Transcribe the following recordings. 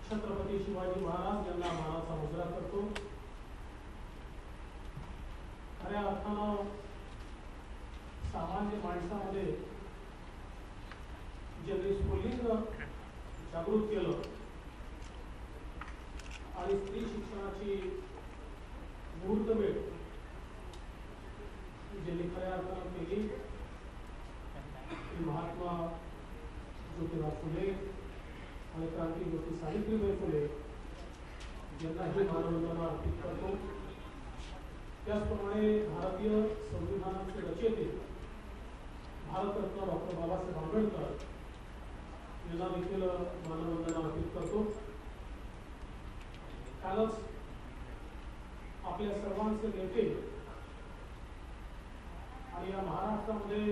छत्रपती शिवाजी महाराज यांना मानाचा मुजरा करतो। खऱ्या अर्थानं सामान्य माणसामध्ये ज्यांनी स्फुल्लिंग जागृत केलं आणि स्त्री शिक्षणाची मुहूर्तमेढ ज्यांनी खऱ्या अर्थानं केली ती महात्मा ज्योतिबा फुले आणि क्रांतीज्योती सावित्रीबाई फुले यांनाही मानवंदना अर्पित करतो। त्याचप्रमाणे भारतीय संविधानाचे रचयिते भारतरत्न डॉक्टर बाबासाहेब आंबेडकर यांना देखील मानवंदना अर्पित करतो। कालच आपल्या सर्वांचे नेते आणि या महाराष्ट्रामध्ये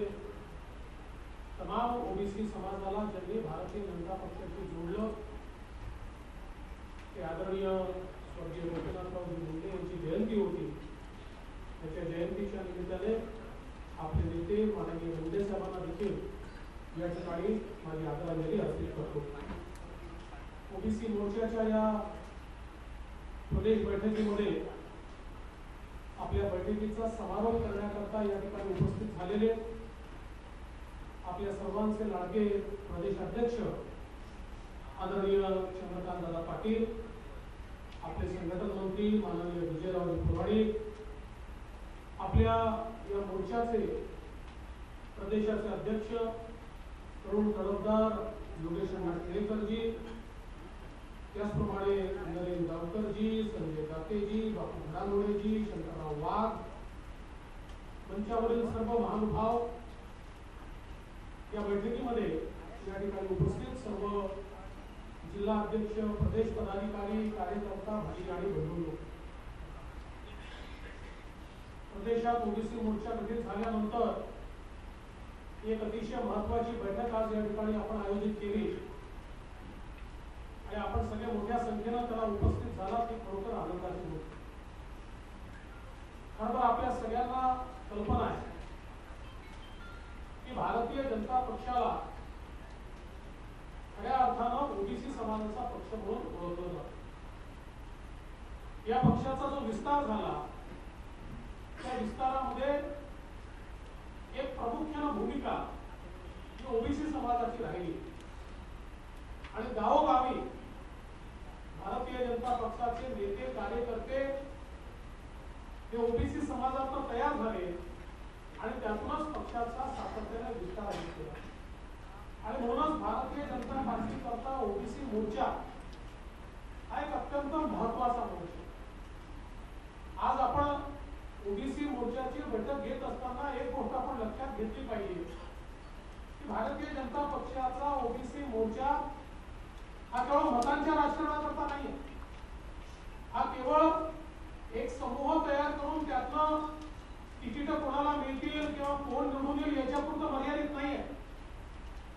तमाम ओबीसी समाजाला ज्यांनी भारतीय जनता पक्षाशी जोडलं ते आदरणीय स्वर्गीय गोपीनाथरावजी मुंडे यांची जयंती होती। त्याच्या जयंतीच्या निमित्ताने आपले नेते माननीय मुंडे साहेबांना देखील या ठिकाणी माझी आदरांजली अर्पित करतो। ओबीसी मोर्चाच्या या प्रदेश बैठकीमध्ये आपल्या बैठकीचा समारोप करण्याकरता या ठिकाणी उपस्थित झालेले आपल्या सर्वांचे लाडके प्रदेश अध्यक्ष आदरणीय चंद्रकांत दादा पाटील, आपले संघटन मंत्री माननीय विजयरावजी पुराणिक, आपल्या या मोर्चाचे प्रदेशाचे अध्यक्ष तरुण तडफदार योगेश केळकरजी, त्याचप्रमाणे नरेंद्र गावकरजी, संजय दातेजी, बापू घडामोडेजी, शंकरराव वाघ, मंचावरील सर्व महानुभाव, या बैठकीमध्ये या ठिकाणी उपस्थित सर्व जिल्हा अध्यक्ष, प्रदेश पदाधिकारी, कार्यकर्ता, भाई आणि बंधू, प्रदेशात ओबीसी मोर्चा गठीत झाल्यानंतर एक अतिशय महत्त्वाची बैठक आज या ठिकाणी आपण आयोजित केली आणि आपण सगळे मोठ्या संख्येने त्याला उपस्थित झाला ती खरोखर आनंदाची गोष्ट। खरं तर आपल्या सगळ्यांना कल्पना आहे की भारतीय जनता पक्षाला खऱ्या अर्थानं ओबीसी समाजाचा पक्ष म्हणून ओळखलं जातं। या पक्षाचा जो विस्तार झाला त्या विस्तारामध्ये एक प्रामुख्याने भूमिका ही ओबीसी समाजाची राहिली आणि गावोगावी भारतीय जनता पक्षाचे नेते कार्यकर्ते हे ओबीसी समाजातून तयार झाले आणि त्यातूनच पक्षाचा सातत्याने विस्तार केला आणि म्हणूनच भारतीय जनता पार्टी करता ओबीसी मोर्चा हा एक अत्यंत महत्त्वाचा मोर्चा। आज आपण ओबीसी मोर्चाची बैठक घेत असताना एक गोष्ट आपण लक्षात घेतली पाहिजे की भारतीय जनता पक्षाचा ओबीसी मोर्चा हा केवळ मतांच्या राजकारणाकरता नाही, हा केवळ एक समूह तयार करून त्यातनं तिकीट कोणाला मिळतील किंवा कोण निवडून येईल याच्यापुरतं मर्यादित नाहीये,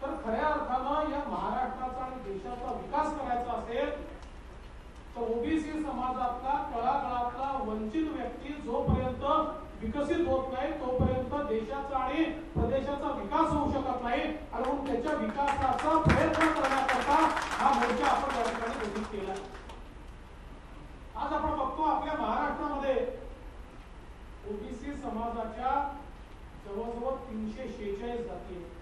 तर खऱ्या अर्थानं या महाराष्ट्राचा आणि देशाचा विकास करायचा असेल तर ओबीसी समाजातला तळागाळातला वंचित व्यक्ती जोपर्यंत विकसित होत नाही तोपर्यंत देशाचा आणि प्रदेशाचा विकास होऊ शकत नाही आणि म्हणून त्याच्या विकासाचा प्रयत्न करण्याकरता हा मोर्चा आपण या ठिकाणी घोषित केला। आज आपण बघतो आपल्या महाराष्ट्रामध्ये ओबीसी समाजाच्या जवळजवळ 346 जाती आहेत।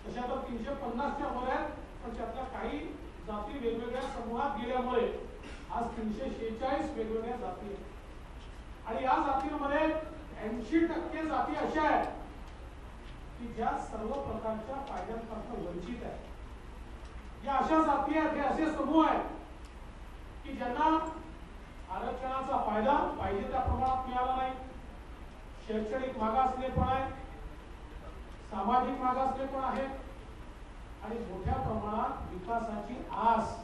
तशा तर 350च्या वर आहेत, पण त्यातल्या काही जाती वेगवेगळ्या समूहात गेल्यामुळे आज 346 वेगवेगळ्या जाती आहेत आणि या जातींमध्ये 80% जाती अशा आहेत की ज्या सर्व प्रकारच्या फायद्यांपासून वंचित आहेत। या अशा जाती आहेत, हे असे समूह आहेत की ज्यांना आरक्षणाचा फायदा पाहिजे त्या प्रमाणात मिळाला नाही, शैक्षणिक मागासलेपण आहे, सामाजिक मागासलेपण आहे आणि मोठ्या प्रमाणात विकासाची आस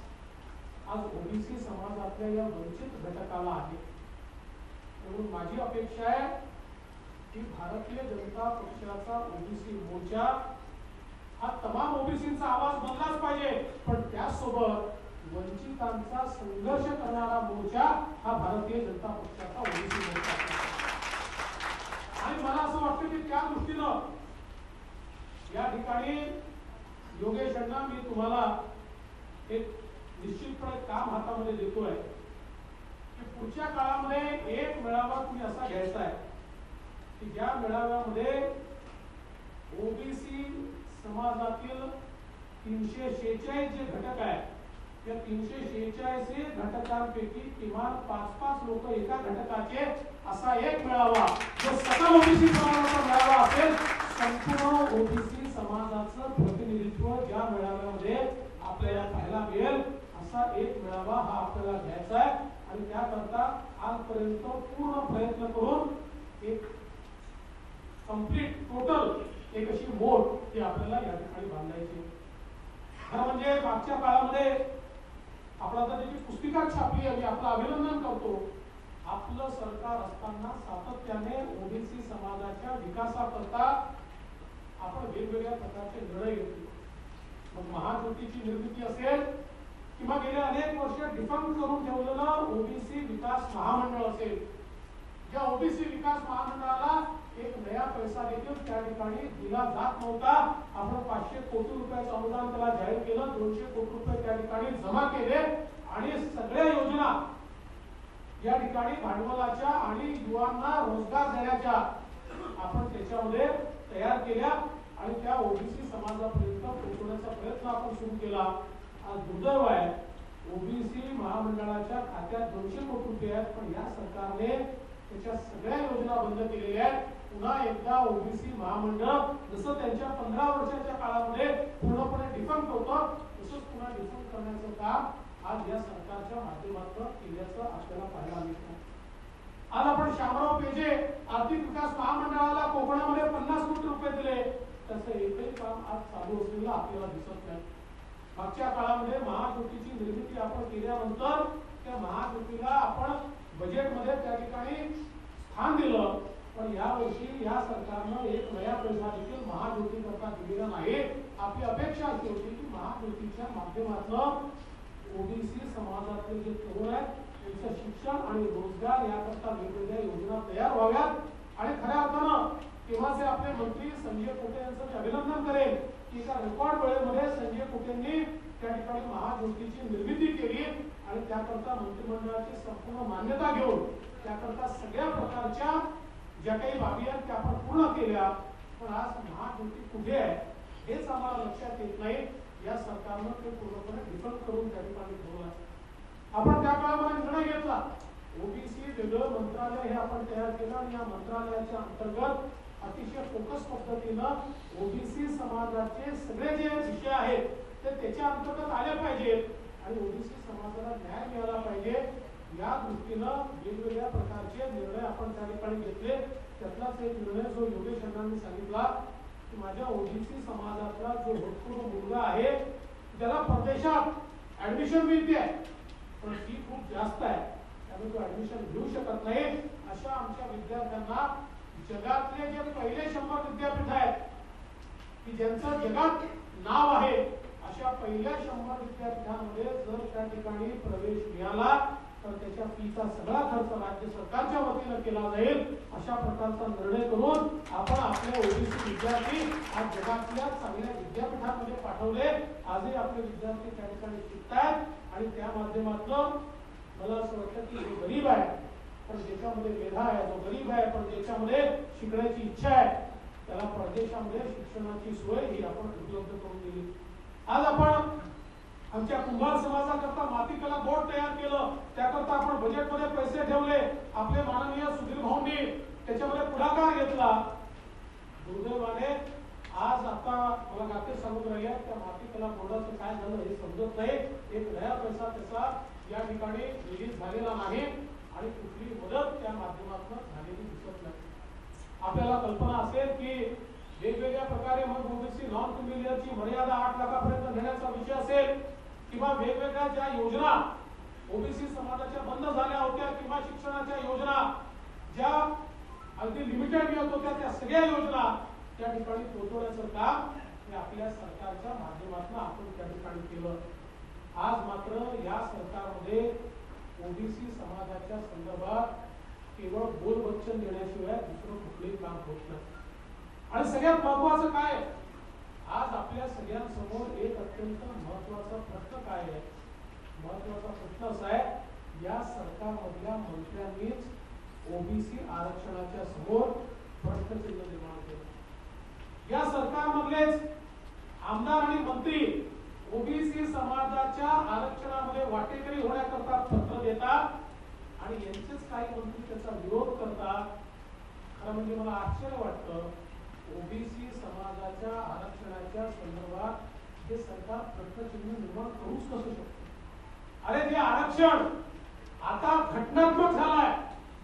आज ओबीसी समाजातल्या या वंचित घटकाला आहे। म्हणून माझी अपेक्षा आहे की भारतीय जनता पक्षाचा ओबीसी मोर्चा हा तमाम ओबीसींचा आवाज बनलाच पाहिजे, पण त्यासोबत वंचितांचा संघर्ष करणारा मोर्चा हा भारतीय जनता पक्षाचा ओबीसी मोर्चा आणि मला असं वाटतं की त्या दृष्टीनं या ठिकाणी योगेश अण्णा मी तुम्हाला एक निश्चितपणे काम हातामध्ये देतोय की पुढच्या काळामध्ये एक मेळावा तुम्ही असा घ्यायचा आहे की ज्या मेळाव्यामध्ये ओबीसी समाजातील 346 जे घटक आहेत या 346 घटकांपैकी किमान 5-5 लोक एका घटकाचे असा एक मेळावा जो सकल ओबीसी समाजाचा मेळावा असेल, संपूर्ण ओबीसी समाजाचं प्रतिनिधित्व ज्या मेळाव्यामध्ये आपल्याला पाहायला मिळेल असा एक मेळावा हा आपल्याला घ्यायचा आहे आणि त्याकरता आजपर्यंत पूर्ण प्रयत्न करून एक कंप्लीट टोटल एक अशी मोड ती आपल्याला या ठिकाणी बांधायची. खरं म्हणजे मागच्या काळामध्ये आपण आता त्याची पुस्तिका छापली आणि आपलं अभिनंदन करतो. आपलं सरकार असताना सातत्याने ओबीसी समाजाच्या विकासाकरता आपण वेगवेगळ्या प्रकारचे निर्णय घेतले. मग महाज्योतीची निर्मिती असेल किंवा गेले अनेक वर्ष डिफंक्ट करून ठेवलेलं ओबीसी विकास महामंडळ असेल, ज्या ओबीसी विकास महामंडळाला एक नया पैसा देखील त्या ठिकाणी दिला जात नव्हता. आपण 500 कोटी रुपयाचं अनुदान त्याला जाहीर केलं, 200 कोटी रुपये त्या ठिकाणी जमा केले आणि सगळ्या योजना या ठिकाणी भांडवलाच्या आणि युवांना रोजगार देण्याच्या आपण त्याच्यामध्ये तयार केल्या आणि त्या ओबीसी समाजापर्यंत पोहोचवण्याचा प्रयत्न आपण सुरू केला. आज दुर्दैव आहे ओबीसी महामंडळाच्या खात्यात 200 कोटी रुपये आहेत, पण या सरकारने त्याच्या सगळ्या योजना बंद केलेल्या आहेत. पुन्हा एकदा ओबीसी महामंडळ जसं त्यांच्या 15 वर्षाच्या काळामध्ये पूर्णपणे डिफंक्ट होतं तसंच पुन्हा डिफंक्ट करण्याचं काम आज या सरकारच्या माध्यमातून केल्याचं आपल्याला पाहायला मिळतं. आज आपण शामराव पेजे आर्थिक विकास महामंडळाला कोकणामध्ये 50 कोटी रुपये दिले, त्याचं एकही काम आज चालू असलेलं आपल्याला दिसत नाही. मागच्या काळामध्ये महाज्योतीची निर्मिती आपण केल्यानंतर त्या महाज्योतीला आपण बजेटमध्ये त्या ठिकाणी स्थान दिलं, पण यावर्षी या सरकारनं एक नया पैसा देखील महाज्योती करता दिलेला नाही. आपली अपेक्षा अशी होती की महाज्योतीच्या माध्यमातून ओबीसी समाजातले जे तरुण आहेत त्यांचं शिक्षण आणि रोजगार याकरता वेगवेगळ्या योजना तयार व्हाव्यात आणि खऱ्या अर्थानं तेव्हाचे आपले मंत्री संजय कुटे यांचं मी अभिनंदन करेन की एका रेकॉर्ड वेळेमध्ये संजय कुटेंनी त्या ठिकाणी महाज्योतीची निर्मिती केली आणि त्याकरता मंत्रिमंडळाची संपूर्ण मान्यता घेऊन त्याकरता सगळ्या प्रकारच्या ज्या काही बाबी आहेत त्या आपण पूर्ण केल्या. पण आज महाज्योती कुठे आहे हेच आम्हाला लक्षात येत नाही. या सरकारनं ते पूर्णपणे डिफंक्ट करून त्या ठिकाणी ठेवलं. आपण त्या काळामध्ये निर्णय घेतला ओबीसी वेगळं मंत्रालय हे आपण तयार केलं आणि या मंत्रालयाच्या अंतर्गत अतिशय फोकस पद्धतीनं ओबीसी समाजाचे सगळे जे विषय आहेत ते त्याच्या अंतर्गत आले पाहिजेत आणि ओबीसी समाजाला न्याय मिळाला पाहिजे या दृष्टीनं वेगवेगळ्या प्रकारचे निर्णय आपण त्या ठिकाणी घेतले. त्यातलाच एक निर्णय जो योगेश अण्णांनी सांगितला की माझ्या ओबीसी समाजातला जो भूतपूर्व मुलगा आहे त्याला परदेशात ऍडमिशन मिळते पण फी खूप जास्त आहे, त्यामुळे तो ऍडमिशन घेऊ शकत नाही. अशा आमच्या विद्यार्थ्यांना जगातले जे पहिले 100 विद्यापीठ आहेत की ज्यांचं जगात नाव आहे अशा पहिल्या 100 विद्यापीठांमध्ये जर त्या ठिकाणी प्रवेश मिळाला तर त्याच्या फीचा सगळा खर्च राज्य सरकारच्या वतीनं केला जाईल. अशा प्रकारचा निर्णय करून आपण आपले ओबीसी विद्यार्थी आज जगातल्या चांगल्या विद्यापीठांमध्ये पाठवले. आजही आपले विद्यार्थी त्या ठिकाणी शिकतायत आणि त्या माध्यमातून मला असं वाटतं की जो गरीब आहे पण ज्याच्यामध्ये मेधा आहे, जो गरीब आहे पण ज्याच्यामध्ये शिकण्याची इच्छा आहे त्याला परदेशामध्ये शिक्षणाची सोय ही आपण उपलब्ध करून दिली. आज आपण आमच्या कुंभार समाजाकरता मातीकला बोर्ड तयार केलं, त्याकरता आपण बजेटमध्ये पैसे ठेवले. आपले माननीय सुधीर भाऊंनी त्याच्यामध्ये पुढाकार घेतला. दुर्दैवाने आज आता मला गाते सांगून राहिले त्या मातीकला बोर्डाचं काय झालं हे समजत नाही. एक नया पैसा त्याचा या ठिकाणी रिलीज झालेला नाही आणि कुठली मदत त्या माध्यमातून झालेली दिसत नाही. आपल्याला कल्पना असेल की वेगवेगळ्या प्रकारे मग ओबीसी नॉन क्रिमिलियरची मर्यादा 8 लाखापर्यंत नेण्याचा विषय असेल किंवा वेगवेगळ्या ज्या योजना ओबीसी समाजाच्या बंद झाल्या होत्या किंवा शिक्षणाच्या योजना ज्या अगदी लिमिटेड मिळत होत्या त्या सगळ्या योजना त्या ठिकाणी पोहोचवण्याचं काम हे आपल्या सरकारच्या माध्यमातून आपण त्या ठिकाणी केलं. आज मात्र या सरकारमध्ये ओबीसी समाजाच्या संदर्भात केवळ बोलबच्चन देण्याशिवाय दुसरं कुठलंही काम होत नाही. आणि सगळ्यात महत्वाचं काय आज आपल्या सगळ्यांसमोर एक अत्यंत महत्वाचा प्रश्न काय आहे, महत्वाचा प्रश्न असा आहे, या सरकारमधल्या मंत्र्यांनीच ओबीसी आरक्षणाच्या समोर प्रश्नचिन्ह निर्माण केलं. या सरकारमधलेच आमदार आणि मंत्री ओबीसी समाजाच्या आरक्षणामध्ये वाटेकरी होण्याकरता पत्र देतात आणि यांचेच काही मंत्री त्याचा विरोध करतात. खरं म्हणजे मला आश्चर्य वाटतं, ओबीसी समाजाच्या आरक्षणाच्या संदर्भात हे सरकार प्रश्नचिन्ह निर्माण करूच कसं शकतं? अरे ते आरक्षण आता घटनात्मक झालाय.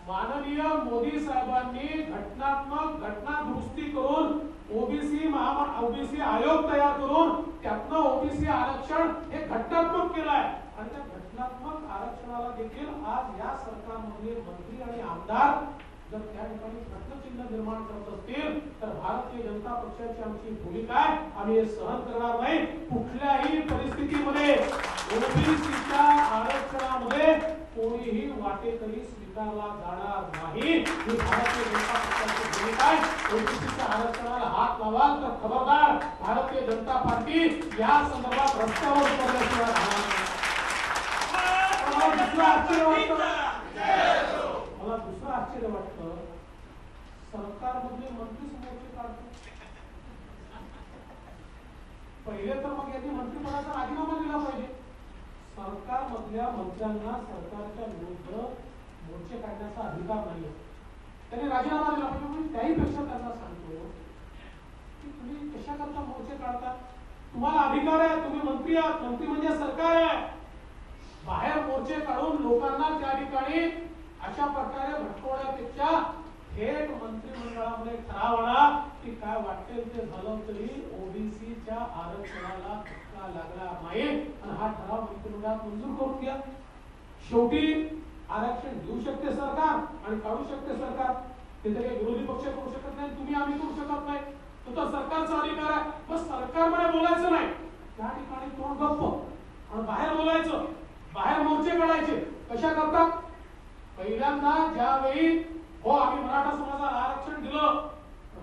माननीय मोदी साहेबांनी घटना दुरुस्ती करून ओबीसी आयोग तयार करून त्यातनं ओबीसी आरक्षण हे घटनात्मक केलाय आणि त्या घटनात्मक आरक्षणाला देखील आज या सरकारमधले मंत्री आणि आमदार जर त्या ठिकाणी प्रश्नचिन्ह निर्माण करत असतील तर भारतीय जनता पक्षाची आमची भूमिका आहे, आम्ही हे सहन करणार नाही. कुठल्याही परिस्थितीमध्ये ओबीसीच्या आरक्षणामध्ये कोणीही वाटेकरी स्वीकारला जाणार नाही. ही भारतीय जनता पक्षाची भूमिका आहे. ओबीसीच्या आरक्षणाला हात लावाल तर खबरदार, भारतीय जनता पार्टी या संदर्भात रस्त्यावर उतरल्याशिवाय राहणार नाही. मला दुसरं आश्चर्य वाटतं, सरकारमधले मंत्रीच मोर्चे काढतात. पहिले तर मग यांनी मंत्रिपदाचा राजीनामा दिला पाहिजे. सरकारमधल्या मंत्र्यांना सरकारच्या विरुद्ध मोर्चे काढण्याचा अधिकार नाही. त्यांनी राजीनामा दिला पाहिजे. म्हणजे त्याहीपेक्षा त्यांना सांगतो की तुम्ही कशाकरता मोर्चे काढता? तुम्हाला अधिकार आहे, तुम्ही मंत्री आहात, मंत्री म्हणजे सरकार आहे. बाहेर मोर्चे काढून लोकांना त्या ठिकाणी अशा प्रकारे भटकवण्यापेक्षा थेट मंत्रिमंडळामध्ये ठराव आणा की काय वाटेल ते झालं तरी ओबीसीच्या आरक्षणाला धक्का लागणार नाही आणि हा ठराव मंत्रिमंडळात मंजूर करून घ्या. शेवटी आरक्षण देऊ शकते सरकार आणि काढू शकते सरकार. ते काही विरोधी पक्ष करू शकत नाही, तुम्ही आम्ही करू शकत नाही. तो सरकारचा अधिकार आहे. मग सरकारमध्ये बोलायचं नाही, त्या ठिकाणी तोंड गप्प आणि बाहेर बोलायचं, बाहेर मोर्चे काढायचे. कशा करतात? पहिल्यांदा ज्यावेळी हो आम्ही मराठा समाजाला आरक्षण दिलं,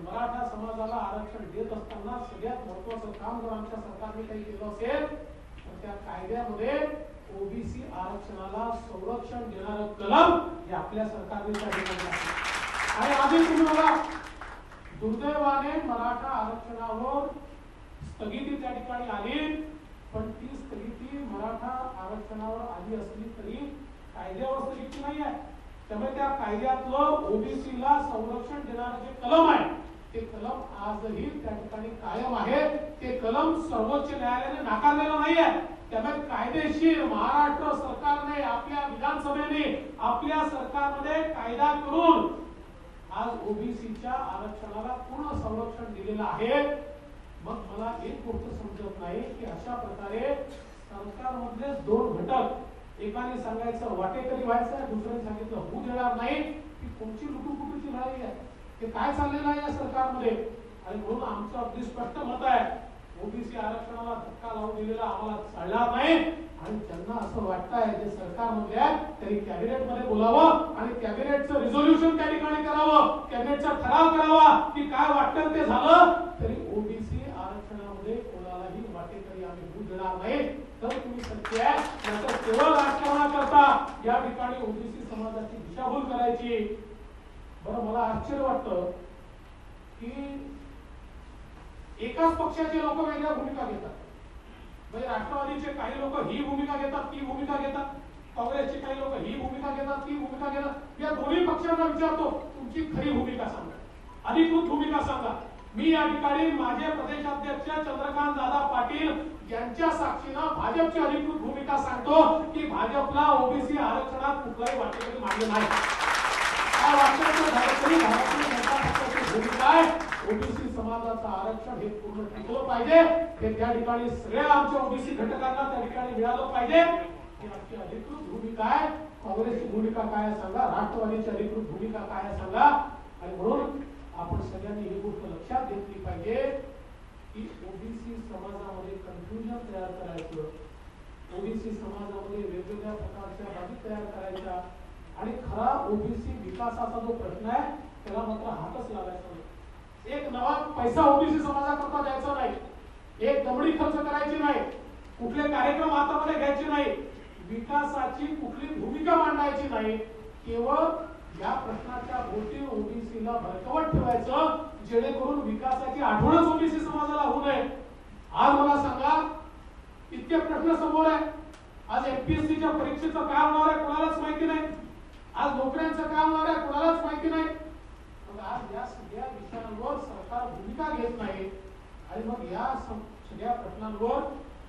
मराठा समाजाला आरक्षण देत असताना सगळ्यात महत्वाचं काम जर आमच्या सरकारने काही केलं असेल तर त्या कायद्यामध्ये ओबीसी आरक्षणाला संरक्षण देणारं कलम हे आपल्या सरकारने त्या ठिकाणी आहे. आणि आधी तुम्ही बघा, दुर्दैवाने मराठा आरक्षणावर स्थगिती त्या ठिकाणी आली, पण ती स्थगिती मराठा आरक्षणावर आली असली तरी कायद्यावर स्थगिती नाही आहे. त्यामुळे त्या कायद्यातलं ओबीसीला संरक्षण देणारं जे कलम आहे ते कलम आजही त्या ठिकाणी कायम आहे. ते कलम सर्वोच्च न्यायालयाने नाकारलेलं नाही आहे. त्यामुळे कायदेशीर महाराष्ट्र सरकारने आपल्या विधानसभेने आपल्या सरकारमध्ये कायदा करून आज ओबीसीच्या आरक्षणाला पूर्ण संरक्षण दिलेलं आहे. मग मला एक गोष्ट समजत नाही की अशा प्रकारे सरकारमधले दोन घटक, एकाने सांगायचं वाटेकरी व्हायचं, दुसऱ्याने सांगितलं होऊ देणार नाही, की कोणची लुटूपुटूची लढाई आहे, ते काय चाललेलं आहे या सरकारमध्ये. आणि म्हणून आमचं अगदी स्पष्ट मत आहे, ओबीसी आरक्षणाला धक्का लावून दिलेला आम्हाला चालणार नाही. आणि ज्यांना असं वाटतंय जे सरकारमध्ये आहे त्यांनी कॅबिनेटमध्ये बोलावं आणि कॅबिनेटचं रिझोल्युशन त्या ठिकाणी करावं, कॅबिनेटचा ठराव करावा की काय वाटतं ते झालं तरी ओबीसी आरक्षणामध्ये कोणालाही वाटेकरी आम्ही होऊ देणार नाही. तर तुम्ही सत्य आहे, नाहीतर केवळ राजकारणाकरता या ठिकाणी ओबीसी समाजाची दिशाभूल करायची. बरं, मला आश्चर्य वाटतं की एकाच पक्षाचे लोक वेगळ्या भूमिका घेतात. म्हणजे राष्ट्रवादीचे काही लोक ही भूमिका घेतात, ती भूमिका घेतात, काँग्रेसचे काही लोक ही भूमिका घेतात, ती भूमिका घेतात. या दोन्ही पक्षांना विचारतो, तुमची खरी भूमिका सांगा, अधिकृत भूमिका सांगा. मी या ठिकाणी माझे प्रदेशाध्यक्ष चंद्रकांत दादा पाटील यांच्या साक्षीनं भाजपची अधिकृत भूमिका सांगतो की भाजपला ओबीसी आरक्षणात कुठलाही वाटेकरी मागले नाही. काय वाटतं भारतीय जनता पक्षाची भूमिका आहे, ओबीसी समाजाचं आरक्षण हे पूर्ण टिकलं पाहिजे, हे त्या ठिकाणी सगळ्या आमच्या ओबीसी घटकांना त्या ठिकाणी मिळालं पाहिजे. ही आमची अधिकृत भूमिका आहे. काँग्रेसची भूमिका काय सांगा, राष्ट्रवादीची अधिकृत भूमिका काय सांगा. आणि म्हणून आपण सगळ्यांनी ही गोष्ट लक्षात घेतली पाहिजे की ओबीसी समाजामध्ये कन्फ्युजन तयार करायचं, ओबीसी समाजामध्ये वेगवेगळ्या प्रकारच्या बाबी तयार करायच्या आणि खरा ओबीसी विकासाचा जो प्रश्न आहे त्याला मात्र हातच लावायचा नाही. एक नवा पैसा ओबीसी समाजाकरता द्यायचा नाही, एक दमडी खर्च करायची नाही, कुठले कार्यक्रम हातामध्ये घ्यायचे नाही. विकासाची कुठली भूमिका मांडायची नाही, केवळ या प्रश्नाच्या भोवती ओबीसीला भरकवत ठेवायचं, जेणेकरून विकासाची आठवणच ओबीसी समाजाला होऊ नये. आज मला सांगा, इतके प्रश्न समोर आहे. आज एमपीएससीच्या परीक्षेचं काय होणार आहे कोणालाच माहिती नाही. आज नोकऱ्यांचं काय होणार आहे कोणालाच माहिती नाही. मग आज या सगळ्या विषयांवर सरकार भूमिका घेत नाही आणि मग या सगळ्या प्रश्नांवर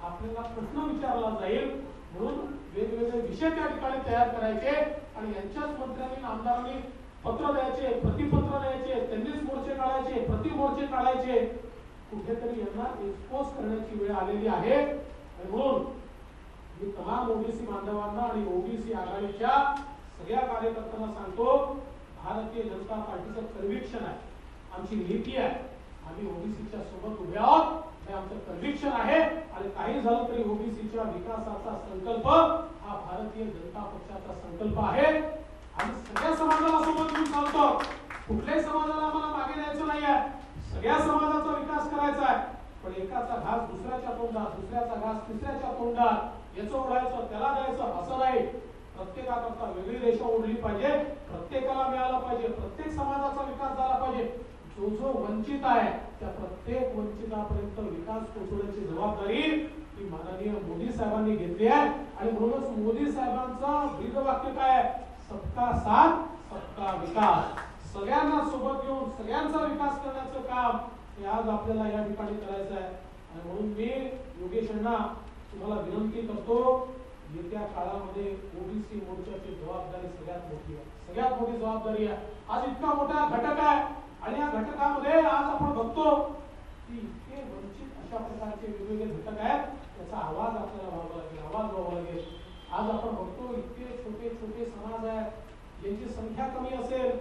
आपल्याला प्रश्न विचारला जाईल. म्हणून वेगवेगळे विषय त्या ठिकाणी तयार करायचे आणि यांच्याच मंत्र्यांनी आमदारांनी पत्र द्यायचे, प्रतिपत्र द्यायचे, त्यांनीच मोर्चे काढायचे, प्रतिमोर्चे काढायचे. कुठेतरी यांना एक्सपोज करण्याची वेळ आलेली आहे. आणि म्हणून मी तमाम ओबीसी बांधवांना आणि ओबीसी आघाडीच्या सगळ्या कार्यकर्त्यांना सांगतो, भारतीय जनता पार्टीचं कन्व्हिक्शन आहे, आमची नीती आहे, आम्ही ओबीसीच्या सोबत उभे आहोत, हे आमचं कन्व्हिक्शन आहे. आणि काही झालं तरी ओबीसीच्या विकासाचा संकल्प हा भारतीय जनता पक्षाचा संकल्प आहे. आणि सगळ्या समाजाला सोबत घेऊन चालतो. कुठल्याही समाजाला आम्हाला मागे द्यायचं नाही आहे. सगळ्या समाजाचा विकास करायचा आहे. पण एकाचा घास दुसऱ्याच्या तोंडात, दुसऱ्याचा घास तिसऱ्याच्या तोंडात याचं ओढायचं, त्याला द्यायचं असं नाही. प्रत्येकाकरता वेगळी रेषा ओढली पाहिजे, प्रत्येकाला मिळालं पाहिजे, प्रत्येक समाजाचा विकास झाला पाहिजे. जो जो वंचित आहे त्या प्रत्येक वंचितापर्यंत विकास पोहोचवण्याची जबाबदारी ही माननीय मोदी साहेबांनी घेतली आहे. आणि म्हणूनच मोदी साहेबांचं ब्रीदवाक्य काय आहे? सबका साथ सबका विकास. सगळ्यांना सोबत घेऊन सगळ्यांचा विकास करण्याचं काम हे आज आपल्याला या ठिकाणी करायचं आहे. आणि म्हणून मी योगेश अण्णा तुम्हाला विनंती करतो, येत्या काळामध्ये ओबीसी मोर्चाची जबाबदारी सगळ्यात मोठी आहे, सगळ्यात मोठी जबाबदारी आहे. आज इतका मोठा घटक आहे आणि या घटकामध्ये आज आपण बघतो की इतके वंचित अशा प्रकारचे वेगवेगळे घटक आहेत, त्याचा आवाज आपल्याला व्हावा लागेल, आवाज व्हावा लागेल. आज आपण बघतो इतके छोटे छोटे समाज आहेत, यांची संख्या कमी असेल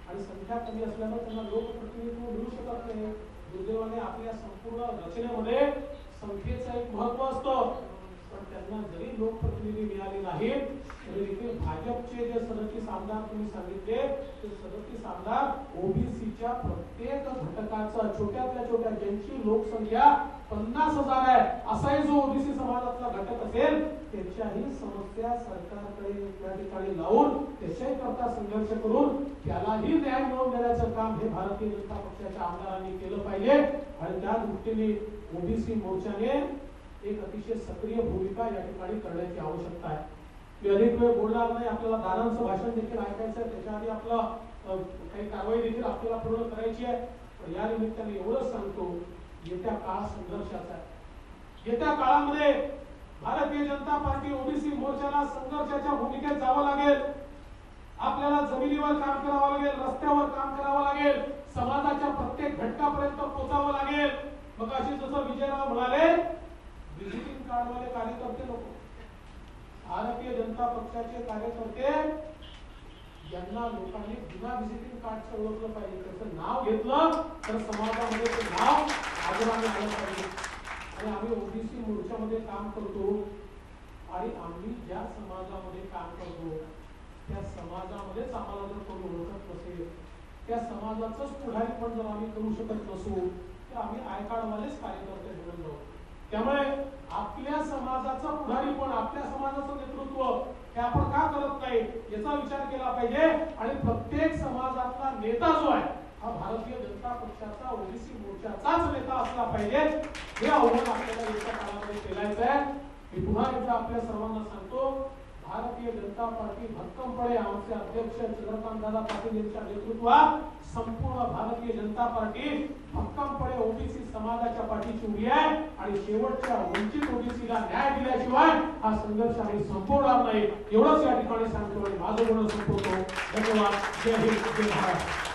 आणि संख्या कमी असल्यामुळे त्यांना लोकप्रतिनिधित्व मिळू शकत नाही. दुर्दैवाने आपल्या संपूर्ण रचनेमध्ये संख्येचं एक महत्व असतं. पण त्यांना जरी लोकप्रतिनिधी मिळाले नाहीत तरी देखील भाजपचे जे 37 आमदार तुम्ही सांगितले, ते 37 आमदार ओबीसीच्या प्रत्येक घटकाचा छोट्यातल्या छोट्या, ज्यांची लोकसंख्या 50,000 आहे असाही जो ओबीसी समाजातला घटक असेल, त्याच्याही समस्या सरकारकडे त्या ठिकाणी लावून त्याच्याही करता संघर्ष करून त्यालाही न्याय मिळवून देण्याचं काम हे भारतीय जनता पक्षाच्या आमदारांनी केलं पाहिजे. आणि त्या दृष्टीने ओबीसी मोर्चाने एक अतिशय सक्रिय भूमिका या ठिकाणी करण्याची आवश्यकता आहे. मी अधिक वेळ बोलणार नाही, आपल्याला दादांचं भाषण देखील ऐकायचं आहे, त्याच्या आधी आपलं काही कारवाई देखील आपल्याला पूर्ण करायची आहे. पण या निमित्ताने एवढंच सांगतो, येत्या काळ संघर्षाचा आहे. येत्या काळामध्ये भारतीय जनता पार्टी ओबीसी मोर्चाला संघर्षाच्या भूमिकेत जावं लागेल. आपल्याला जमिनीवर काम करावं लागेल, रस्त्यावर काम करावं लागेल, समाजाच्या प्रत्येक घटकापर्यंत पोहोचावं लागेल. मग अशी जसं विजयराव म्हणाले, विजिटिंग कार्डवाले कार्यकर्ते लोक, भारतीय जनता पक्षाचे कार्यकर्ते, यांना लोकांनी बिना विजिटिंग कार्डचं ओळखलं पाहिजे. त्याचं नाव घेतलं तर समाजामध्ये ते नाव आदराने आलं पाहिजे. आणि आम्ही ओबीसी मोर्चामध्ये काम करतो आणि आम्ही ज्या समाजामध्ये काम करतो त्या समाजामध्येच आम्हाला जर कोणी ओळखत नसेल, त्या समाजाचंच पुढारीपण जर आम्ही करू शकत नसू, तर आम्ही आय कार्डवालेच कार्यकर्ते बनून जाऊ. त्यामुळे आपल्या समाजाचं पुढारीपण, आपल्या समाजाचं नेतृत्व हे आपण का करत नाही याचा विचार केला पाहिजे. आणि प्रत्येक समाजातला नेता जो आहे हा भारतीय जनता पक्षाचा ओबीसी मोर्चाचाच नेता असला पाहिजे. हे आव्हान आपल्याला येत्या काळामध्ये केलायचं आहे. मी पुन्हा एकदा आपल्या सर्वांना सांगतो, भारतीय जनता पार्टी भक्कमपणे, आमचे अध्यक्ष चंद्रकांतदादा पाटील यांच्या नेतृत्वात संपूर्ण भारतीय जनता पार्टी भक्कमपणे ओबीसी समाजाच्या पाठीशी उभी आहे. आणि शेवटच्या वंचित ओबीसीला न्याय दिल्याशिवाय हा संघर्ष आम्ही संपवणार नाही, एवढंच या ठिकाणी सांगतो आणि माझं बोलणं संपवतो. धन्यवाद. जय हिंद, जय भारत.